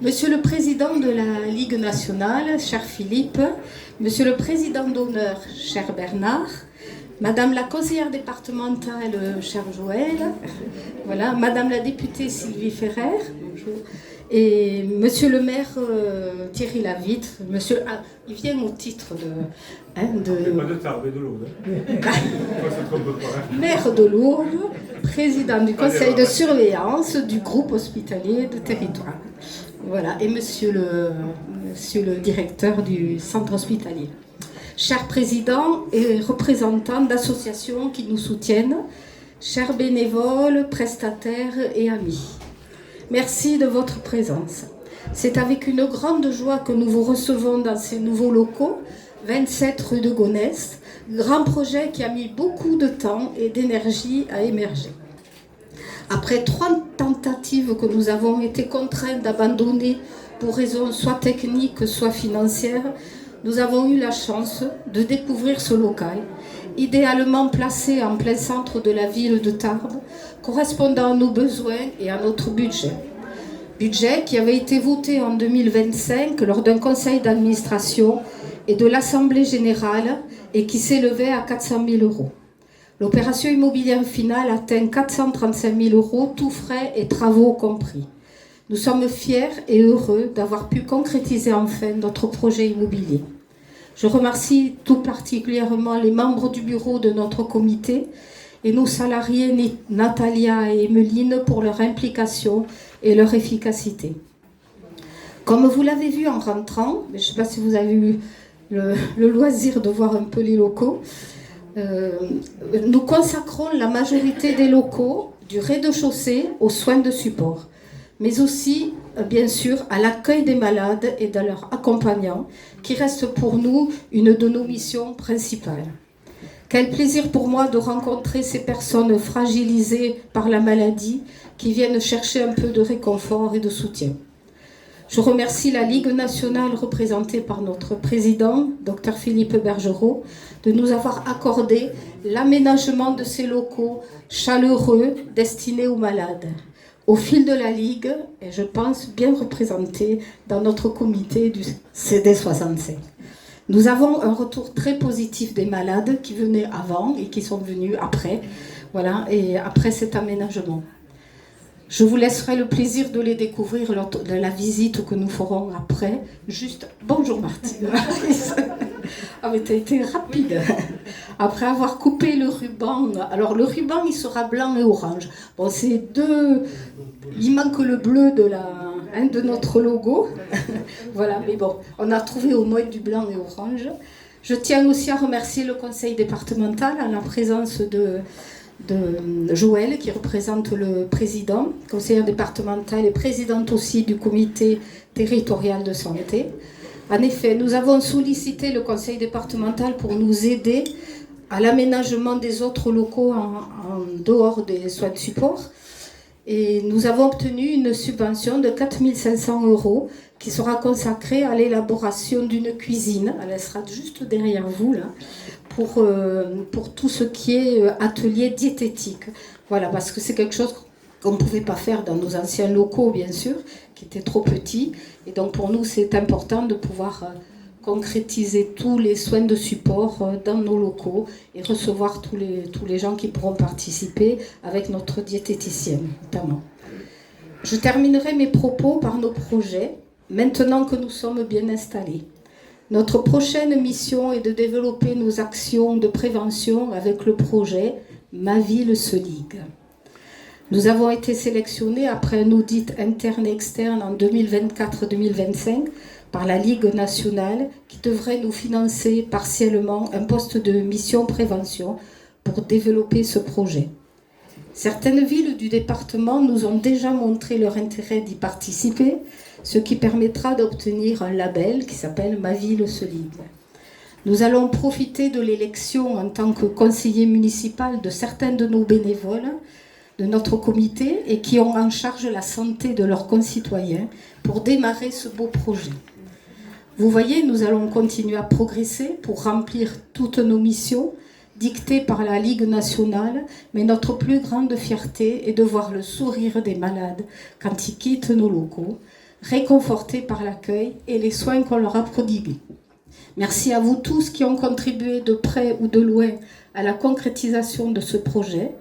Monsieur le Président de la Ligue nationale, cher Philippe, Monsieur le Président d'honneur, cher Bernard, Madame la conseillère départementale, cher Joël, voilà, Madame la députée Sylvie Ferrer, bonjour, et Monsieur le maire Thierry Lavitte, monsieur, il vient au titre de... Pas de Tarbes et de Lourdes. Maire de Lourdes, président du conseil de surveillance du groupe hospitalier de territoire. Voilà, et monsieur le directeur du centre hospitalier. Chers présidents et représentants d'associations qui nous soutiennent, chers bénévoles, prestataires et amis, merci de votre présence. C'est avec une grande joie que nous vous recevons dans ces nouveaux locaux, 27 rue de Gonesse, grand projet qui a mis beaucoup de temps et d'énergie à émerger. Après 3 tentatives que nous avons été contraints d'abandonner pour raisons soit techniques, soit financières, nous avons eu la chance de découvrir ce local, idéalement placé en plein centre de la ville de Tarbes, correspondant à nos besoins et à notre budget. Budget qui avait été voté en 2025 lors d'un conseil d'administration et de l'Assemblée générale et qui s'élevait à 400 000 €. L'opération immobilière finale atteint 435 000 €, tous frais et travaux compris. Nous sommes fiers et heureux d'avoir pu concrétiser enfin notre projet immobilier. Je remercie tout particulièrement les membres du bureau de notre comité et nos salariés Natalia et Emeline pour leur implication et leur efficacité. Comme vous l'avez vu en rentrant, je ne sais pas si vous avez eu le loisir de voir un peu les locaux, nous consacrons la majorité des locaux du rez-de-chaussée aux soins de support, mais aussi, bien sûr, à l'accueil des malades et de leurs accompagnants, qui reste pour nous une de nos missions principales. Quel plaisir pour moi de rencontrer ces personnes fragilisées par la maladie qui viennent chercher un peu de réconfort et de soutien. Je remercie la Ligue nationale représentée par notre président, Dr Philippe Bergerot, de nous avoir accordé l'aménagement de ces locaux chaleureux destinés aux malades. Au fil de la Ligue, et je pense bien représenté dans notre comité du CD65. Nous avons un retour très positif des malades qui venaient avant et qui sont venus après, voilà, et après cet aménagement. Je vous laisserai le plaisir de les découvrir lors de la visite que nous ferons après. Juste, bonjour Martine. Ah mais t'as été rapide. Après avoir coupé le ruban, alors le ruban il sera blanc et orange. Bon c'est deux, il manque le bleu de notre logo. Voilà, mais bon, on a trouvé au moins du blanc et orange. Je tiens aussi à remercier le conseil départemental en la présence de Joël, qui représente le président, conseillère départementale et présidente aussi du comité territorial de santé. En effet, nous avons sollicité le conseil départemental pour nous aider à l'aménagement des autres locaux en dehors des soins de support. Et nous avons obtenu une subvention de 4 500 € qui sera consacrée à l'élaboration d'une cuisine. Elle sera juste derrière vous, là, pour tout ce qui est atelier diététique. Voilà, parce que c'est quelque chose qu'on ne pouvait pas faire dans nos anciens locaux, bien sûr, qui étaient trop petits. Et donc pour nous, c'est important de pouvoir concrétiser tous les soins de support dans nos locaux et recevoir tous les gens qui pourront participer avec notre diététicienne, notamment. Je terminerai mes propos par nos projets, maintenant que nous sommes bien installés. Notre prochaine mission est de développer nos actions de prévention avec le projet Ma Ville se ligue. Nous avons été sélectionnés après un audit interne et externe en 2024-2025 par la Ligue nationale qui devrait nous financer partiellement un poste de mission prévention pour développer ce projet. Certaines villes du département nous ont déjà montré leur intérêt d'y participer, ce qui permettra d'obtenir un label qui s'appelle Ma Ville se ligue. Nous allons profiter de l'élection en tant que conseiller municipal de certains de nos bénévoles de notre comité et qui ont en charge la santé de leurs concitoyens pour démarrer ce beau projet. Vous voyez, nous allons continuer à progresser pour remplir toutes nos missions dictées par la Ligue nationale, mais notre plus grande fierté est de voir le sourire des malades quand ils quittent nos locaux, réconfortés par l'accueil et les soins qu'on leur a prodigués. Merci à vous tous qui ont contribué de près ou de loin à la concrétisation de ce projet.